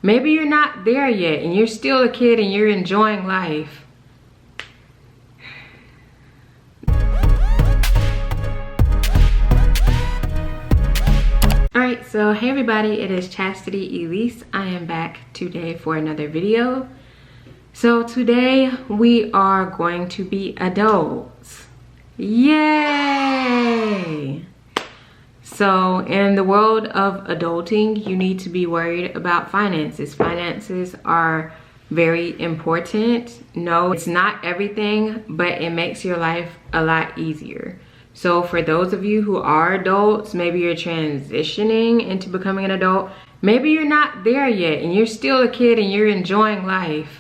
maybe you're not there yet and you're still a kid and you're enjoying life. Alright, so hey everybody, it is Chastity Elise. I am back today for another video. So today we are going to be adults. Yay! So in the world of adulting, you need to be worried about finances. Finances are very important. No, it's not everything, but it makes your life a lot easier. So for those of you who are adults, maybe you're transitioning into becoming an adult, maybe you're not there yet and you're still a kid and you're enjoying life.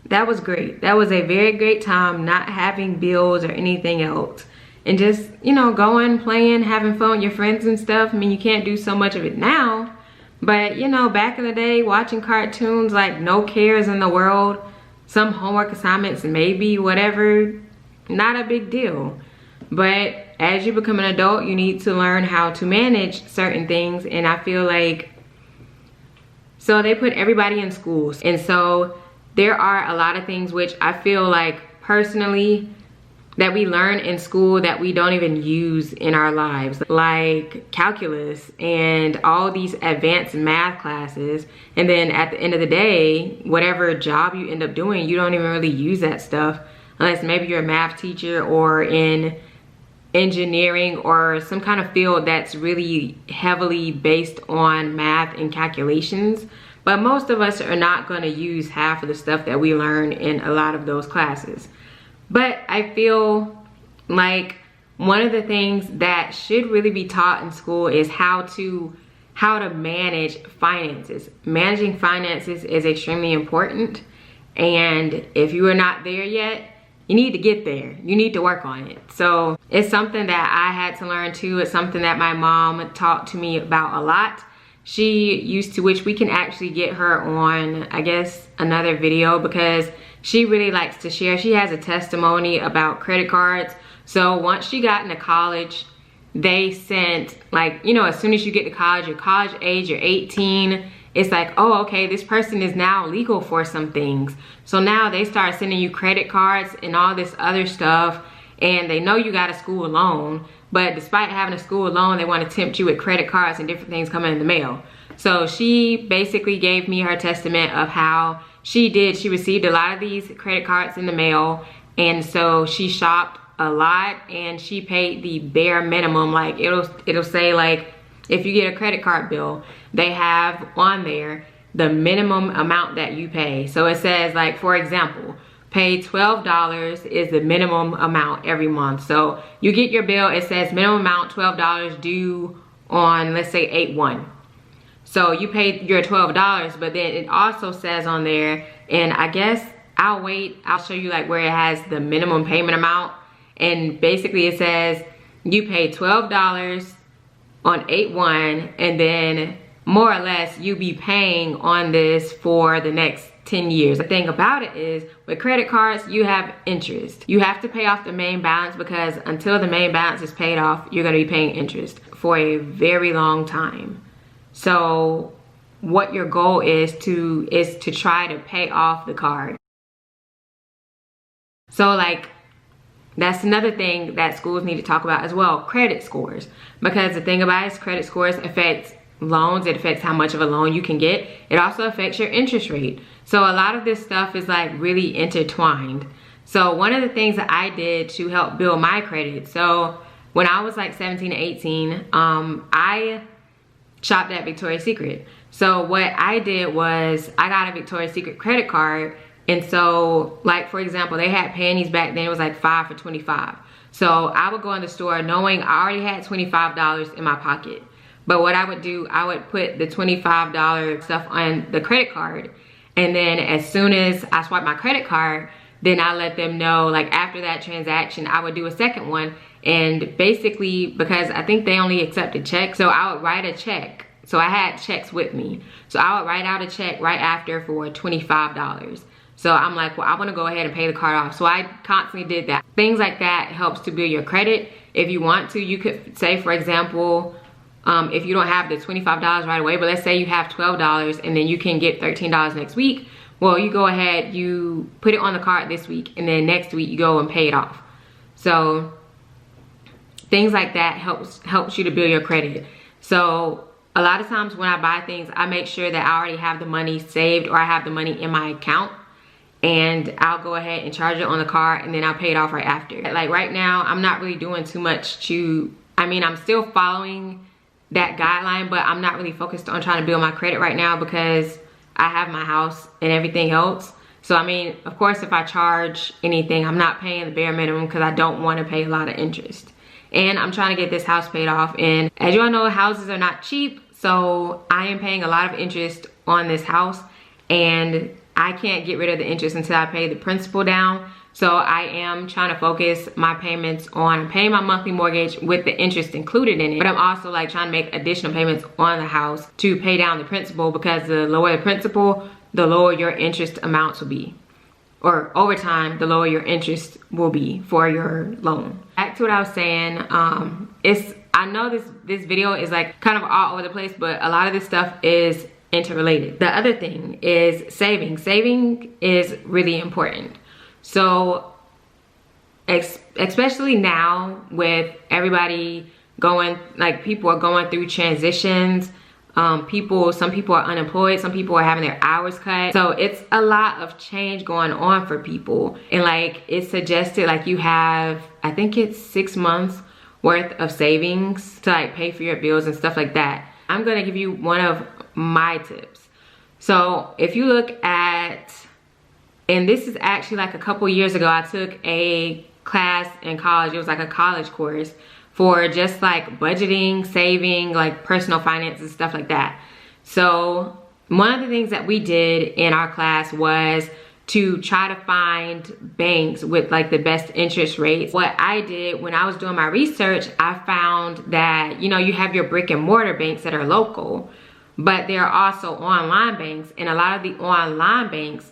That was great. That was a very great time, not having bills or anything else. And just, you know, going, playing, having fun with your friends and stuff. I mean, you can't do so much of it now. But, you know, back in the day, watching cartoons, like no cares in the world, some homework assignments, maybe, whatever, not a big deal. But as you become an adult, you need to learn how to manage certain things. And I feel like, so they put everybody in schools. And so there are a lot of things which I feel like personally that we learn in school that we don't even use in our lives, like calculus and all these advanced math classes. And then at the end of the day, whatever job you end up doing, you don't even really use that stuff unless maybe you're a math teacher or in engineering or some kind of field that's really heavily based on math and calculations. But most of us are not going to use half of the stuff that we learn in a lot of those classes. But I feel like one of the things that should really be taught in school is how to manage finances. Managing finances is extremely important. And if you are not there yet, you need to get there. You need to work on it. So it's something that I had to learn too. It's something that my mom talked to me about a lot. She used to, which we can actually get her on, I guess, another video, because she really likes to share. She has a testimony about credit cards. So once she got into college, they sent, like, you know, as soon as you get to college, your college age, you're 18, it's like, oh, okay, this person is now legal for some things. So now they start sending you credit cards and all this other stuff, and they know you got a school loan, but despite having a school loan, they want to tempt you with credit cards and different things coming in the mail. So she basically gave me her testament of how she received a lot of these credit cards in the mail, and so she shopped a lot and she paid the bare minimum. Like it'll say, like, if you get a credit card bill, they have on there the minimum amount that you pay. So it says, like, for example, pay $12 is the minimum amount every month. So you get your bill, it says minimum amount $12 due on, let's say, 8/1. So you paid your $12, but then it also says on there, and I guess I'll show you like where it has the minimum payment amount. And basically it says you pay $12 on 8/1, and then more or less you be paying on this for the next 10 years. The thing about it is, with credit cards, you have interest. You have to pay off the main balance, because until the main balance is paid off, you're gonna be paying interest for a very long time. So what your goal is to try to pay off the card. So, like, that's another thing that schools need to talk about as well, credit scores. Because the thing about it is, credit scores affect loans. It affects how much of a loan you can get. It also affects your interest rate. So a lot of this stuff is like really intertwined. So one of the things that I did to help build my credit, so when I was like 17 to 18, I shopped at Victoria's Secret. So what I did was I got a Victoria's Secret credit card. And so, like, for example, they had panties back then. It was like 5 for $25. So I would go in the store knowing I already had $25 in my pocket. But what I would do, I would put the $25 stuff on the credit card. And then as soon as I swipe my credit card, then I let them know, like, after that transaction, I would do a second one. And basically, because I think they only accepted checks, so I would write a check. So I had checks with me. So I would write out a check right after for $25. So I'm like, well, I want to go ahead and pay the card off. So I constantly did that. Things like that helps to build your credit. If you want to, you could say, for example, if you don't have the $25 right away. But let's say you have $12 and then you can get $13 next week. Well, you go ahead, you put it on the card this week, and then next week you go and pay it off. So things like that helps you to build your credit. So a lot of times when I buy things, I make sure that I already have the money saved or I have the money in my account, and I'll go ahead and charge it on the card and then I'll pay it off right after. Like right now, I'm not really doing too much I'm still following that guideline, but I'm not really focused on trying to build my credit right now because I have my house and everything else. So I mean, of course, if I charge anything, I'm not paying the bare minimum because I don't want to pay a lot of interest. And I'm trying to get this house paid off. And as you all know, houses are not cheap. So I am paying a lot of interest on this house, and I can't get rid of the interest until I pay the principal down. So I am trying to focus my payments on paying my monthly mortgage with the interest included in it. But I'm also like trying to make additional payments on the house to pay down the principal, because the lower the principal, the lower your interest amounts will be. Or over time, the lower your interest will be for your loan. Back to what I was saying, I know this video is like kind of all over the place, but a lot of this stuff is interrelated. The other thing is saving. Saving is really important. So especially now with everybody going, like people are going through transitions. Some people are unemployed, some people are having their hours cut. So it's a lot of change going on for people. And like it's suggested like you have, I think it's 6 months worth of savings to like pay for your bills and stuff like that. I'm gonna give you one of my tips. So if you look at, and this is actually like a couple years ago, I took a class in college. It was like a college course for just like budgeting, saving, like personal finances, stuff like that. So one of the things that we did in our class was to try to find banks with like the best interest rates. What I did when I was doing my research, I found that, you know, you have your brick and mortar banks that are local, but there are also online banks, and a lot of the online banks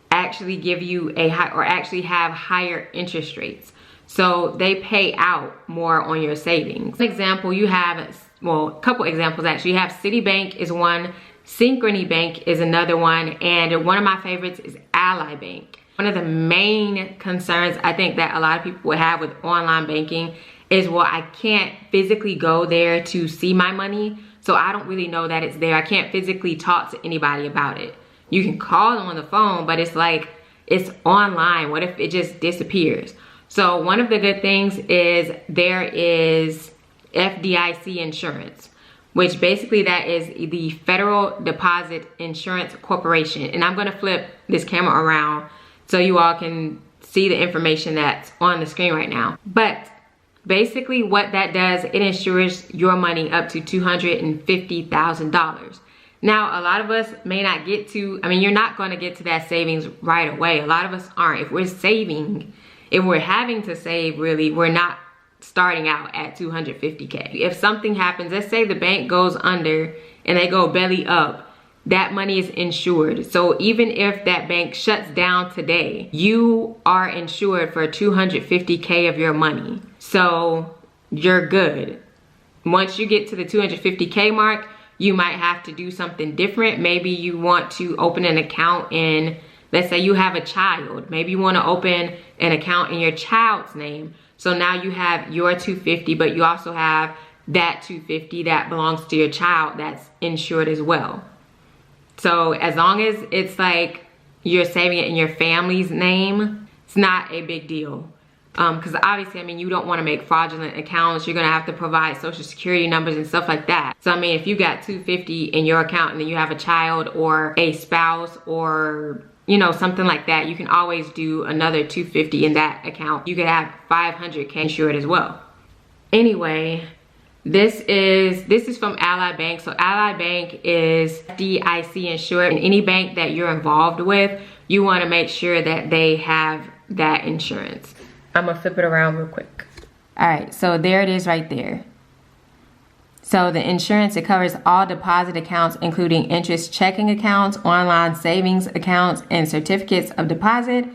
actually give you actually have higher interest rates. So they pay out more on your savings. For example, you have, well, a couple examples actually. You have Citibank is one, Synchrony Bank is another one, and one of my favorites is Ally Bank. One of the main concerns I think that a lot of people would have with online banking is, well, I can't physically go there to see my money, so I don't really know that it's there. I can't physically talk to anybody about it. You can call them on the phone, but it's like, it's online. What if it just disappears? So one of the good things is there is FDIC insurance, which basically that is the Federal Deposit Insurance Corporation. And I'm gonna flip this camera around so you all can see the information that's on the screen right now. But basically what that does, it insures your money up to $250,000. Now, a lot of us may not get to, I mean, you're not gonna get to that savings right away. A lot of us aren't. If we're saving, if we're having to save, really, we're not starting out at 250K. If something happens, let's say the bank goes under and they go belly up, that money is insured. So even if that bank shuts down today, you are insured for 250K of your money. So you're good. Once you get to the 250K mark, you might have to do something different. Maybe you want to open an account in, let's say you have a child. Maybe you want to open an account in your child's name. So now you have your 250, but you also have that 250 that belongs to your child that's insured as well. So as long as it's like you're saving it in your family's name, it's not a big deal. Because obviously, I mean, you don't want to make fraudulent accounts. You're going to have to provide social security numbers and stuff like that. So I mean, if you got 250 in your account and then you have a child or a spouse or, you know, something like that, you can always do another 250 in that account. You could have 500K insured as well. Anyway, this is from Ally Bank. So Ally Bank is FDIC insured, and any bank that you're involved with, you want to make sure that they have that insurance. I'm gonna flip it around real quick. All right, so there it is right there. So the insurance, it covers all deposit accounts, including interest checking accounts, online savings accounts, and certificates of deposit,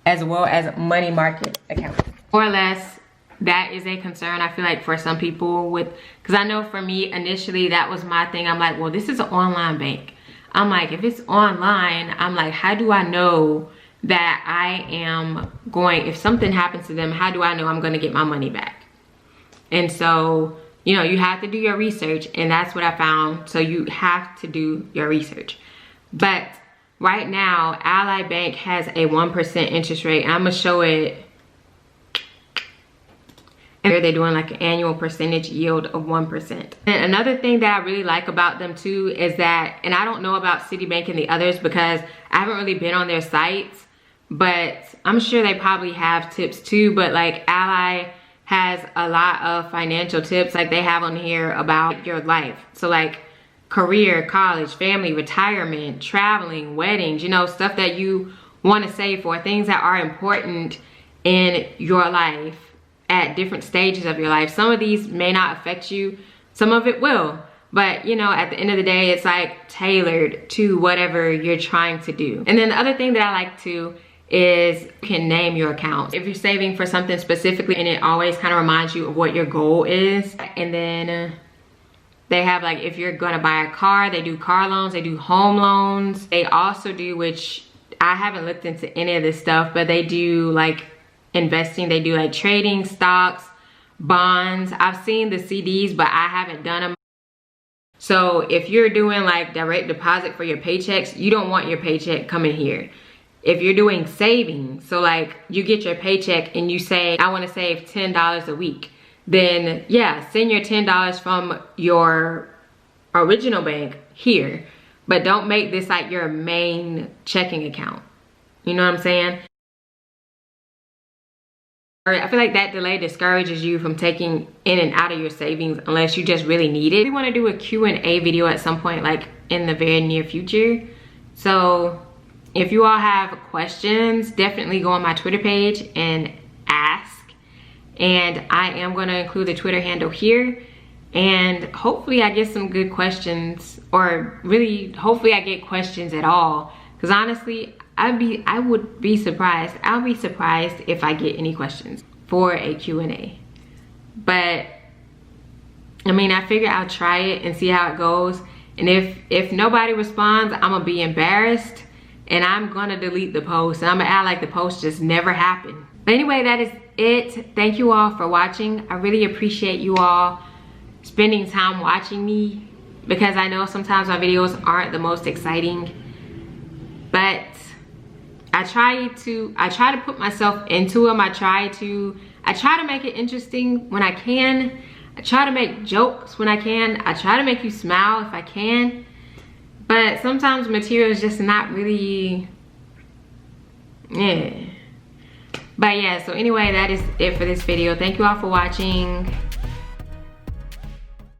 as well as money market accounts. More or less, that is a concern, I feel like, for some people with, because I know for me initially that was my thing. I'm like, well, this is an online bank. I'm like, if it's online, I'm like, how do I know that I am going, if something happens to them, how do I know I'm going to get my money back? And so, you know, you have to do your research, and that's what I found. So you have to do your research. But right now, Ally Bank has a 1% interest rate. I'm gonna show it. And they're doing like an annual percentage yield of 1%. And another thing that I really like about them too is that, and I don't know about Citibank and the others because I haven't really been on their sites, but I'm sure they probably have tips too. But like Ally has a lot of financial tips, like they have on here about your life. So like career, college, family, retirement, traveling, weddings, you know, stuff that you want to save for, things that are important in your life at different stages of your life. Some of these may not affect you, some of it will, but you know, at the end of the day, it's like tailored to whatever you're trying to do. And then the other thing that I like to is you can name your account. If you're saving for something specifically, and it always kind of reminds you of what your goal is. And then they have like, if you're gonna buy a car, they do car loans, they do home loans. They also do, which I haven't looked into any of this stuff, but they do like investing. They do like trading, stocks, bonds. I've seen the CDs, but I haven't done them. So if you're doing like direct deposit for your paychecks, you don't want your paycheck coming here. If you're doing savings, so like you get your paycheck and you say, I want to save $10 a week, then yeah, send your $10 from your original bank here, but don't make this like your main checking account. You know what I'm saying? I feel like that delay discourages you from taking in and out of your savings unless you just really need it. We want to do a Q&A video at some point, like in the very near future. So if you all have questions, definitely go on my Twitter page and ask. And I am going to include the Twitter handle here. And hopefully I get some good questions, or really hopefully I get questions at all. Because honestly, I would be surprised. I'll be surprised if I get any questions for a Q&A. But I mean, I figure I'll try it and see how it goes. And if nobody responds, I'm gonna be embarrassed and I'm gonna delete the post. And I'm gonna act like the post just never happened. But anyway, that is it. Thank you all for watching. I really appreciate you all spending time watching me, because I know sometimes my videos aren't the most exciting, but I try to put myself into them. I try to make it interesting when I can. I try to make jokes when I can. I try to make you smile if I can. But sometimes material is just not really, yeah. But yeah, so anyway, that is it for this video. Thank you all for watching.